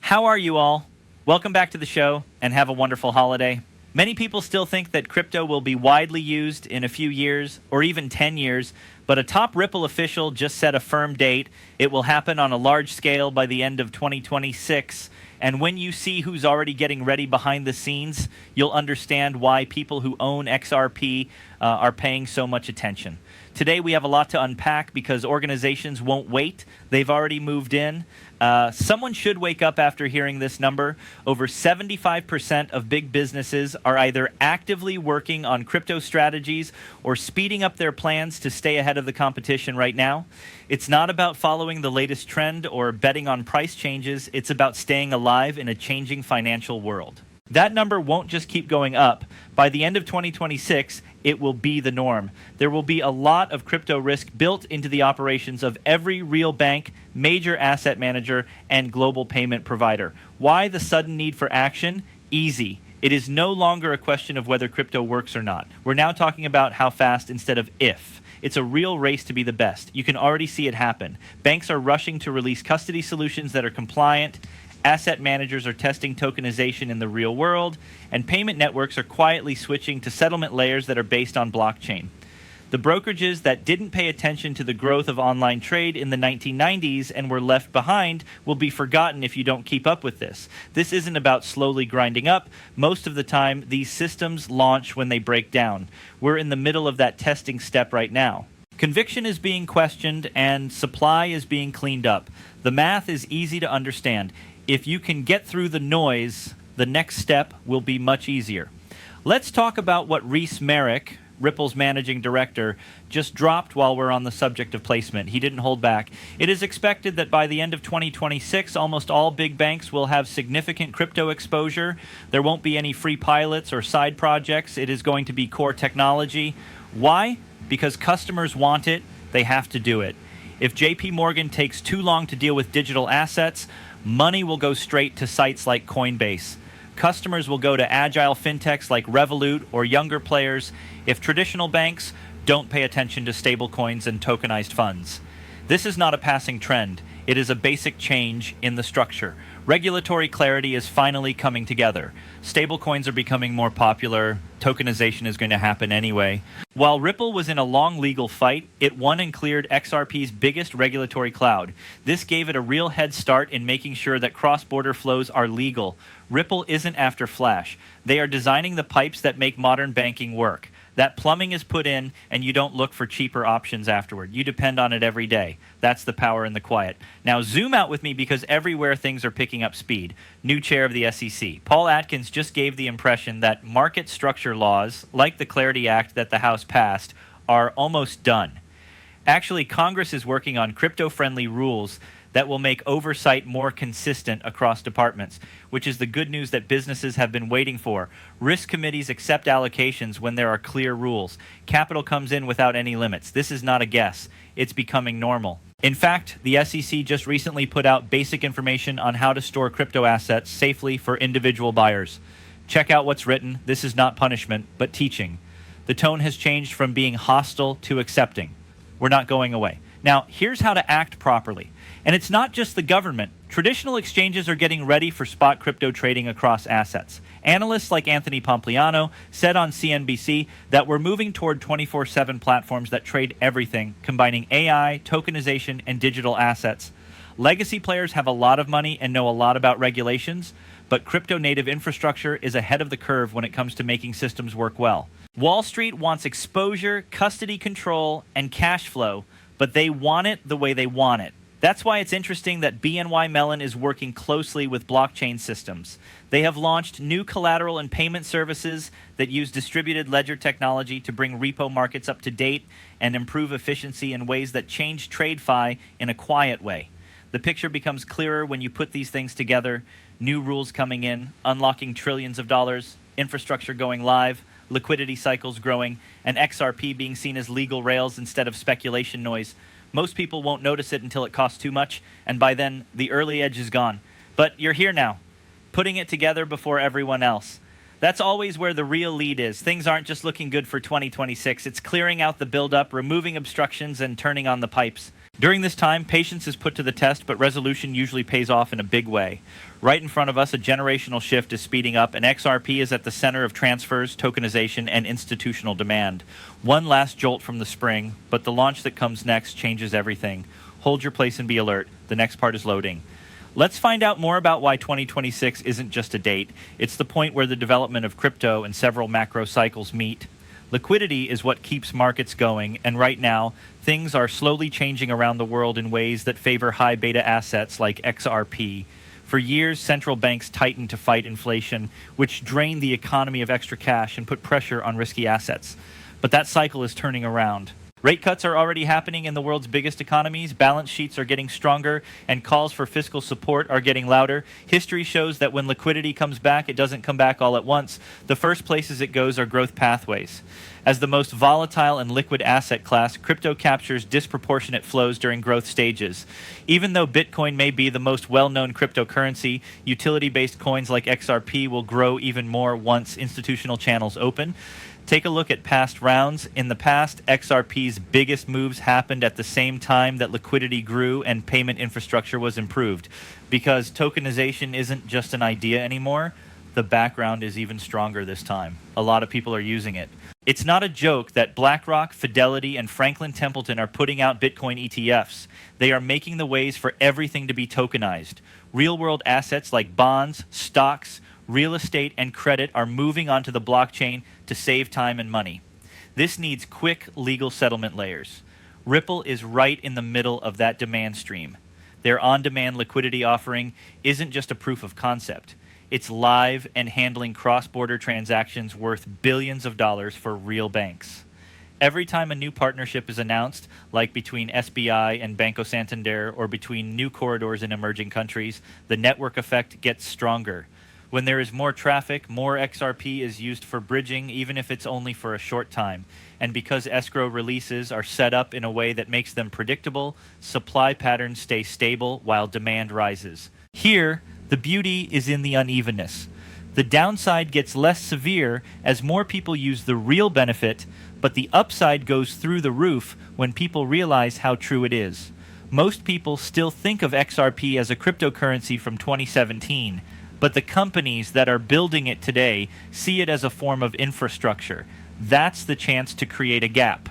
How are you all? Welcome back to the show and have a wonderful holiday. Many people still think that crypto will be widely used in a few years or even 10 years, but a top Ripple official just set a firm date. It will happen on a large scale by the end of 2026. And when you see who's already getting ready behind the scenes, you'll understand why people who own XRP are paying so much attention. Today we have a lot to unpack because organizations won't wait. They've already moved in. Someone should wake up after hearing this number. Over 75% of big businesses are either actively working on crypto strategies or speeding up their plans to stay ahead of the competition right now. It's not about following the latest trend or betting on price changes. It's about staying alive in a changing financial world. That number won't just keep going up. By the end of 2026, it will be the norm. There will be a lot of crypto risk built into the operations of every real bank, major asset manager, and global payment provider. Why the sudden need for action? Easy. It is no longer a question of whether crypto works or not. We're now talking about how fast instead of if. It's a real race to be the best. You can already see it happen. Banks are rushing to release custody solutions that are compliant. Asset managers are testing tokenization in the real world, and payment networks are quietly switching to settlement layers that are based on blockchain. The brokerages that didn't pay attention to the growth of online trade in the 1990s and were left behind will be forgotten if you don't keep up with this. This isn't about slowly grinding up. Most of the time, these systems launch when they break down. We're in the middle of that testing step right now. Conviction is being questioned and supply is being cleaned up. The math is easy to understand. If you can get through the noise, the next step will be much easier. Let's talk about what Reese Merrick, Ripple's managing director, just dropped while we're on the subject of placement. He didn't hold back. It is expected that by the end of 2026, almost all big banks will have significant crypto exposure. There won't be any free pilots or side projects. It is going to be core technology. Why? Because customers want it. They have to do it. If JP Morgan takes too long to deal with digital assets, money will go straight to sites like Coinbase. Customers will go to agile fintechs like Revolut or younger players if traditional banks don't pay attention to stablecoins and tokenized funds. This is not a passing trend. It is a basic change in the structure. Regulatory clarity is finally coming together. Stablecoins are becoming more popular. Tokenization is going to happen anyway. While Ripple was in a long legal fight, it won and cleared XRP's biggest regulatory cloud. This gave it a real head start in making sure that cross-border flows are legal. Ripple isn't after Flash. They are designing the pipes that make modern banking work. That plumbing is put in, and you don't look for cheaper options afterward. You depend on it every day. That's the power in the quiet. Now zoom out with me because everywhere things are picking up speed. New chair of the SEC. Paul Atkins just gave the impression that market structure laws, like the Clarity Act that the House passed, are almost done. Actually, Congress is working on crypto-friendly rules that will make oversight more consistent across departments, which is the good news that businesses have been waiting for. Risk committees accept allocations when there are clear rules. Capital comes in without any limits. This is not a guess. It's becoming normal. In fact, the SEC just recently put out basic information on how to store crypto assets safely for individual buyers. Check out what's written. This is not punishment, but teaching. The tone has changed from being hostile to accepting. We're not going away. Now, here's how to act properly. And it's not just the government. Traditional exchanges are getting ready for spot crypto trading across assets. Analysts like Anthony Pompliano said on CNBC that we're moving toward 24/7 platforms that trade everything, combining AI, tokenization, and digital assets. Legacy players have a lot of money and know a lot about regulations, but crypto-native infrastructure is ahead of the curve when it comes to making systems work well. Wall Street wants exposure, custody control, and cash flow, but they want it the way they want it. That's why it's interesting that BNY Mellon is working closely with blockchain systems. They have launched new collateral and payment services that use distributed ledger technology to bring repo markets up to date and improve efficiency in ways that change TradeFi in a quiet way. The picture becomes clearer when you put these things together. New rules coming in, unlocking trillions of dollars, infrastructure going live, liquidity cycles growing, and XRP being seen as legal rails instead of speculation noise. Most people won't notice it until it costs too much, and by then, the early edge is gone. But you're here now, putting it together before everyone else. That's always where the real lead is. Things aren't just looking good for 2026. It's clearing out the buildup, removing obstructions, and turning on the pipes. During this time, patience is put to the test, but resolution usually pays off in a big way. Right in front of us, a generational shift is speeding up, and XRP is at the center of transfers, tokenization, and institutional demand. One last jolt from the spring, but the launch that comes next changes everything. Hold your place and be alert. The next part is loading. Let's find out more about why 2026 isn't just a date. It's the point where the development of crypto and several macro cycles meet. Liquidity is what keeps markets going, and right now, things are slowly changing around the world in ways that favor high beta assets like XRP. For years, central banks tightened to fight inflation, which drained the economy of extra cash and put pressure on risky assets. But that cycle is turning around. Rate cuts are already happening in the world's biggest economies, balance sheets are getting stronger, and calls for fiscal support are getting louder. History shows that when liquidity comes back, it doesn't come back all at once. The first places it goes are growth pathways. As the most volatile and liquid asset class, crypto captures disproportionate flows during growth stages. Even though Bitcoin may be the most well-known cryptocurrency, utility-based coins like XRP will grow even more once institutional channels open. Take a look at past rounds. In the past, XRP's biggest moves happened at the same time that liquidity grew and payment infrastructure was improved. Because tokenization isn't just an idea anymore, the background is even stronger this time. A lot of people are using it. It's not a joke that BlackRock, Fidelity, and Franklin Templeton are putting out Bitcoin ETFs. They are making the ways for everything to be tokenized. Real-world assets like bonds, stocks, real estate, and credit are moving onto the blockchain to save time and money. This needs quick legal settlement layers. Ripple is right in the middle of that demand stream. Their on-demand liquidity offering isn't just a proof of concept. It's live and handling cross-border transactions worth billions of dollars for real banks. Every time a new partnership is announced, like between SBI and Banco Santander or between new corridors in emerging countries, the network effect gets stronger. When there is more traffic, more XRP is used for bridging, even if it's only for a short time. And because escrow releases are set up in a way that makes them predictable, supply patterns stay stable while demand rises. Here, the beauty is in the unevenness. The downside gets less severe as more people use the real benefit, but the upside goes through the roof when people realize how true it is. Most people still think of XRP as a cryptocurrency from 2017, but the companies that are building it today see it as a form of infrastructure. That's the chance to create a gap.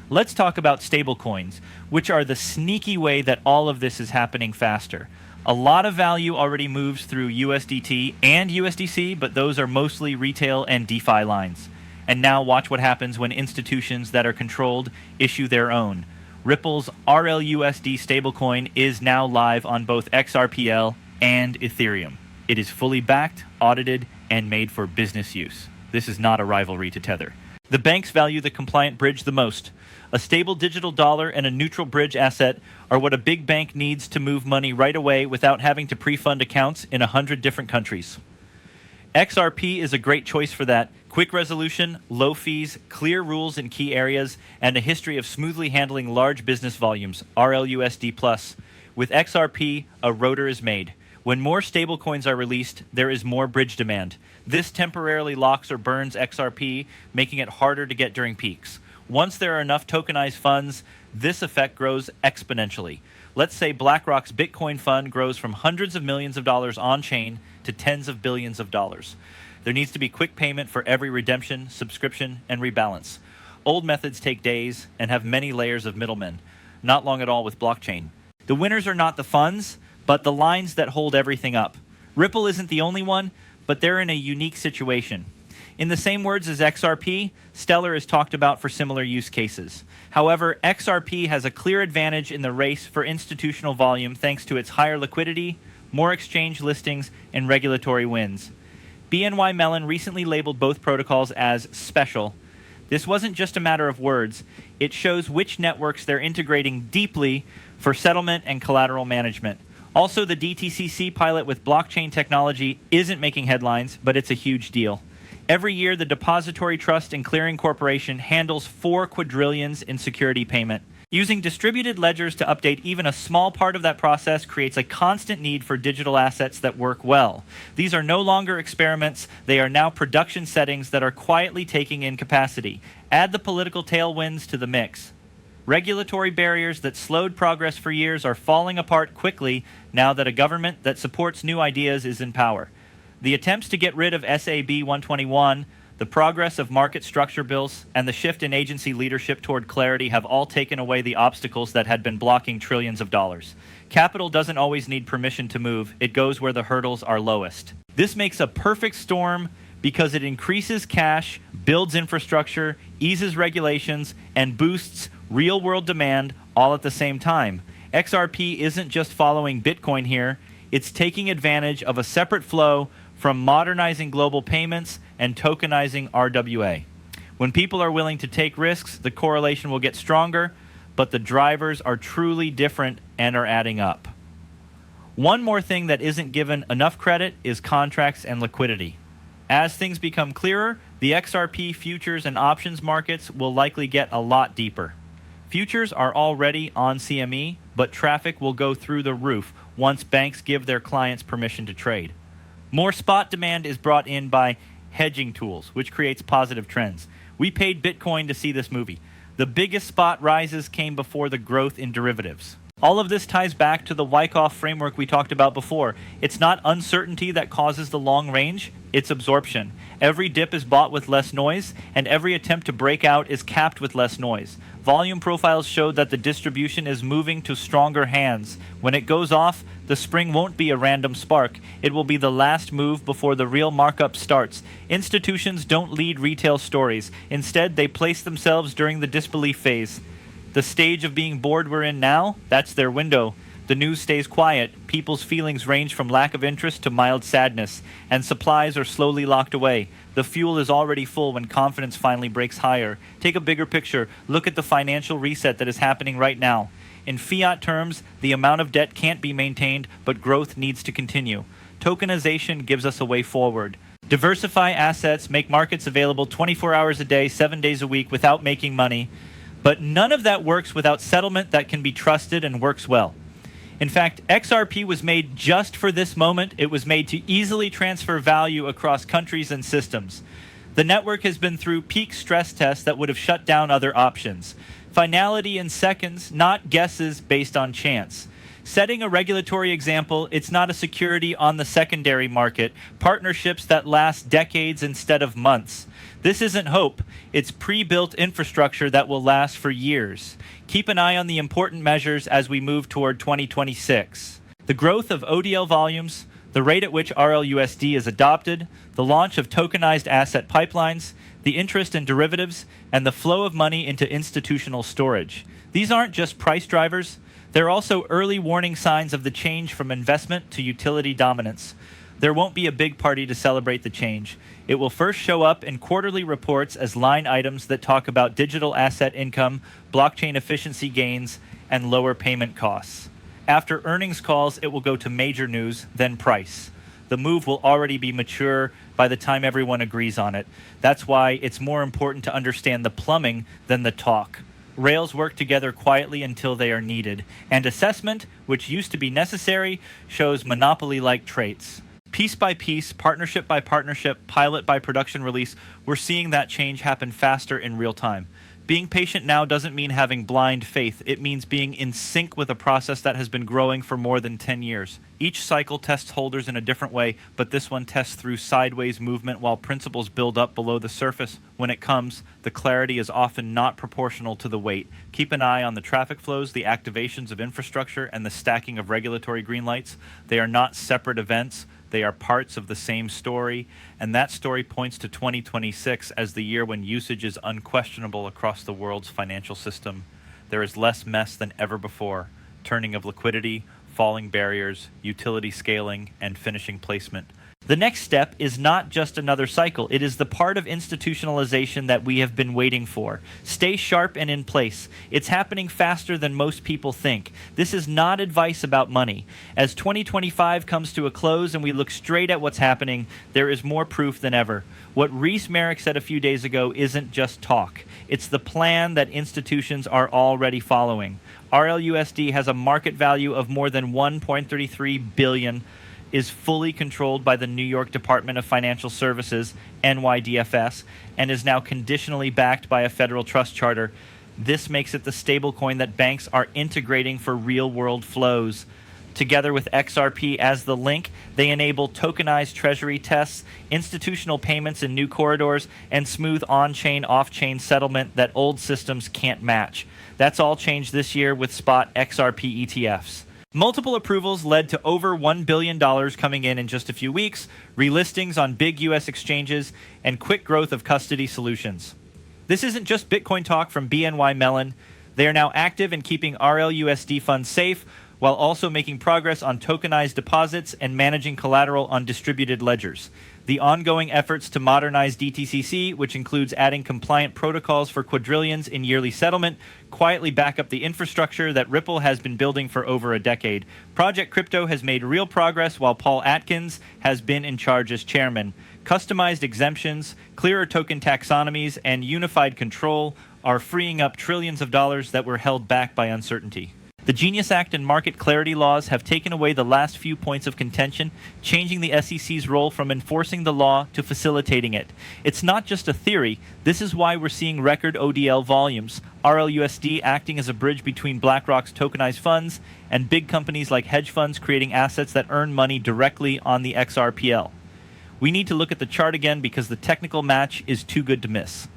Let's talk about stablecoins, which are the sneaky way that all of this is happening faster. A lot of value already moves through USDT and USDC, but those are mostly retail and DeFi lines. And now watch what happens when institutions that are controlled issue their own. Ripple's RLUSD stablecoin is now live on both XRPL and Ethereum. It is fully backed, audited, and made for business use. This is not a rivalry to Tether. The banks value the compliant bridge the most. A stable digital dollar and a neutral bridge asset are what a big bank needs to move money right away without having to pre-fund accounts in 100 different countries. XRP is a great choice for that. Quick resolution, low fees, clear rules in key areas, and a history of smoothly handling large business volumes, RLUSD+. With XRP, a rotor is made. When more stablecoins are released, there is more bridge demand. This temporarily locks or burns XRP, making it harder to get during peaks. Once there are enough tokenized funds, this effect grows exponentially. Let's say BlackRock's Bitcoin fund grows from hundreds of millions of dollars on-chain to tens of billions of dollars. There needs to be quick payment for every redemption, subscription, and rebalance. Old methods take days and have many layers of middlemen. Not long at all with blockchain. The winners are not the funds, but the lines that hold everything up. Ripple isn't the only one, but they're in a unique situation. In the same words as XRP, Stellar is talked about for similar use cases. However, XRP has a clear advantage in the race for institutional volume thanks to its higher liquidity, more exchange listings, and regulatory wins. BNY Mellon recently labeled both protocols as special. This wasn't just a matter of words. It shows which networks they're integrating deeply for settlement and collateral management. Also, the DTCC pilot with blockchain technology isn't making headlines, but it's a huge deal. Every year, the Depository Trust and Clearing Corporation handles 4 quadrillions in security payment. Using distributed ledgers to update even a small part of that process creates a constant need for digital assets that work well. These are no longer experiments, they are now production settings that are quietly taking in capacity. Add the political tailwinds to the mix. Regulatory barriers that slowed progress for years are falling apart quickly now that a government that supports new ideas is in power. The attempts to get rid of SAB 121, the progress of market structure bills, and the shift in agency leadership toward clarity have all taken away the obstacles that had been blocking trillions of dollars. Capital doesn't always need permission to move. It goes where the hurdles are lowest. This makes a perfect storm because it increases cash, builds infrastructure, eases regulations, and boosts real-world demand all at the same time. XRP isn't just following Bitcoin here. It's taking advantage of a separate flow from modernizing global payments and tokenizing RWA. When people are willing to take risks, the correlation will get stronger, but the drivers are truly different and are adding up. One more thing that isn't given enough credit is contracts and liquidity. As things become clearer, the XRP futures and options markets will likely get a lot deeper. Futures are already on CME, but traffic will go through the roof once banks give their clients permission to trade. More spot demand is brought in by hedging tools, which creates positive trends. We paid Bitcoin to see this movie. The biggest spot rises came before the growth in derivatives. All of this ties back to the Wyckoff framework we talked about before. It's not uncertainty that causes the long range, it's absorption. Every dip is bought with less noise, and every attempt to break out is capped with less noise. Volume profiles showed that the distribution is moving to stronger hands. When it goes off, the spring won't be a random spark. It will be the last move before the real markup starts. Institutions don't lead retail stories. Instead, they place themselves during the disbelief phase. The stage of being bored we're in now, that's their window. The news stays quiet, people's feelings range from lack of interest to mild sadness, and supplies are slowly locked away. The fuel is already full when confidence finally breaks higher. Take a bigger picture. Look at the financial reset that is happening right now. In fiat terms, the amount of debt can't be maintained, but growth needs to continue. Tokenization gives us a way forward. Diversify assets, make markets available 24 hours a day, 7 days a week without making money. But none of that works without settlement that can be trusted and works well. In fact, XRP was made just for this moment. It was made to easily transfer value across countries and systems. The network has been through peak stress tests that would have shut down other options. Finality in seconds, not guesses based on chance. Setting a regulatory example, it's not a security on the secondary market, partnerships that last decades instead of months. This isn't hope, it's pre-built infrastructure that will last for years. Keep an eye on the important measures as we move toward 2026. The growth of ODL volumes, the rate at which RLUSD is adopted, the launch of tokenized asset pipelines, the interest in derivatives, and the flow of money into institutional storage. These aren't just price drivers, they're also early warning signs of the change from investment to utility dominance. There won't be a big party to celebrate the change. It will first show up in quarterly reports as line items that talk about digital asset income, blockchain efficiency gains, and lower payment costs. After earnings calls, it will go to major news, then price. The move will already be mature by the time everyone agrees on it. That's why it's more important to understand the plumbing than the talk. Rails work together quietly until they are needed, and assessment, which used to be necessary, shows monopoly-like traits. Piece by piece, partnership by partnership, pilot by production release, we're seeing that change happen faster in real time. Being patient now doesn't mean having blind faith. It means being in sync with a process that has been growing for more than 10 years. Each cycle tests holders in a different way, but this one tests through sideways movement while principles build up below the surface. When it comes, the clarity is often not proportional to the weight. Keep an eye on the traffic flows, the activations of infrastructure, and the stacking of regulatory green lights. They are not separate events. They are parts of the same story, and that story points to 2026 as the year when usage is unquestionable across the world's financial system. There is less mess than ever before, turning of liquidity, falling barriers, utility scaling, and finishing placement. The next step is not just another cycle. It is the part of institutionalization that we have been waiting for. Stay sharp and in place. It's happening faster than most people think. This is not advice about money. As 2025 comes to a close and we look straight at what's happening, there is more proof than ever. What Reese Merrick said a few days ago isn't just talk. It's the plan that institutions are already following. RLUSD has a market value of more than $1.33 billion, is fully controlled by the New York Department of Financial Services, NYDFS, and is now conditionally backed by a federal trust charter. This makes it the stablecoin that banks are integrating for real-world flows. Together with XRP as the link, they enable tokenized treasury tests, institutional payments in new corridors, and smooth on-chain, off-chain settlement that old systems can't match. That's all changed this year with spot XRP ETFs. Multiple approvals led to over $1 billion coming in just a few weeks, relistings on big U.S. exchanges, and quick growth of custody solutions. This isn't just Bitcoin talk from BNY Mellon. They are now active in keeping RLUSD funds safe, while also making progress on tokenized deposits and managing collateral on distributed ledgers. The ongoing efforts to modernize DTCC, which includes adding compliant protocols for quadrillions in yearly settlement, quietly back up the infrastructure that Ripple has been building for over a decade. Project Crypto has made real progress while Paul Atkins has been in charge as chairman. Customized exemptions, clearer token taxonomies, and unified control are freeing up trillions of dollars that were held back by uncertainty. The Genius Act and market clarity laws have taken away the last few points of contention, changing the SEC's role from enforcing the law to facilitating it. It's not just a theory. This is why we're seeing record ODL volumes, RLUSD acting as a bridge between BlackRock's tokenized funds and big companies like hedge funds creating assets that earn money directly on the XRPL. We need to look at the chart again because the technical match is too good to miss.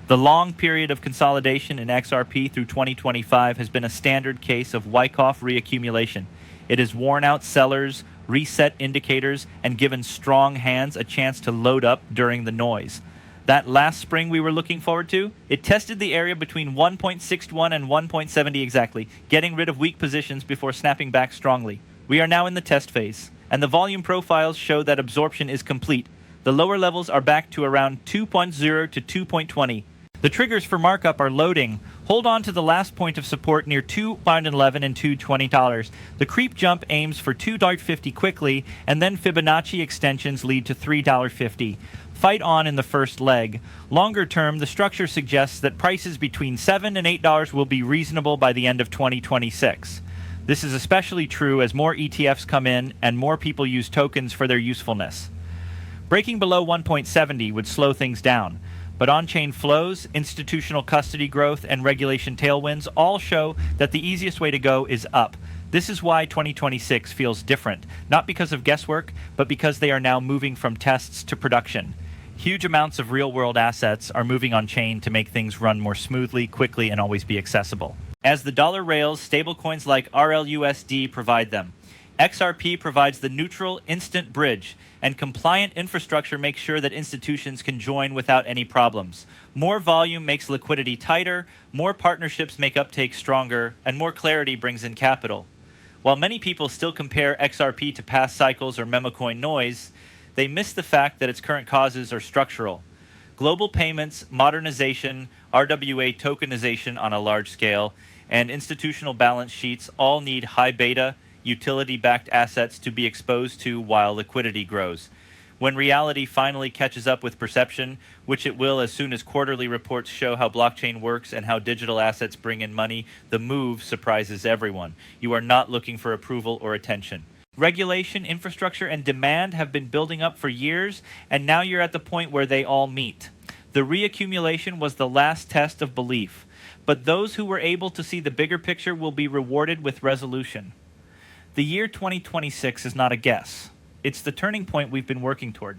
The long period of consolidation in XRP through 2025 has been a standard case of Wyckoff reaccumulation. It has worn out sellers, reset indicators, and given strong hands a chance to load up during the noise. That last spring we were looking forward to, it tested the area between 1.61 and 1.70 exactly, getting rid of weak positions before snapping back strongly. We are now in the test phase, and the volume profiles show that absorption is complete. The lower levels are back to around 2.0 to 2.20. The triggers for markup are loading. Hold on to the last point of support near $2.11 and $2.20. The creep jump aims for $2.50 quickly, and then Fibonacci extensions lead to $3.50. Fight on in the first leg. Longer term, the structure suggests that prices between $7 and $8 will be reasonable by the end of 2026. This is especially true as more ETFs come in and more people use tokens for their usefulness. Breaking below 1.70 would slow things down. But on-chain flows, institutional custody growth, and regulation tailwinds all show that the easiest way to go is up. This is why 2026 feels different, not because of guesswork, but because they are now moving from tests to production. Huge amounts of real-world assets are moving on-chain to make things run more smoothly, quickly, and always be accessible. As the dollar rails, stablecoins like RLUSD provide them. XRP provides the neutral, instant bridge, and compliant infrastructure makes sure that institutions can join without any problems. More volume makes liquidity tighter, more partnerships make uptake stronger, and more clarity brings in capital. While many people still compare XRP to past cycles or memecoin noise, they miss the fact that its current causes are structural. Global payments, modernization, RWA tokenization on a large scale, and institutional balance sheets all need high beta, utility-backed assets to be exposed to while liquidity grows. When reality finally catches up with perception, which it will as soon as quarterly reports show how blockchain works and how digital assets bring in money, the move surprises everyone. You are not looking for approval or attention. Regulation, infrastructure, and demand have been building up for years, and now you're at the point where they all meet. The reaccumulation was the last test of belief, but those who were able to see the bigger picture will be rewarded with resolution. The year 2026 is not a guess. It's the turning point we've been working toward.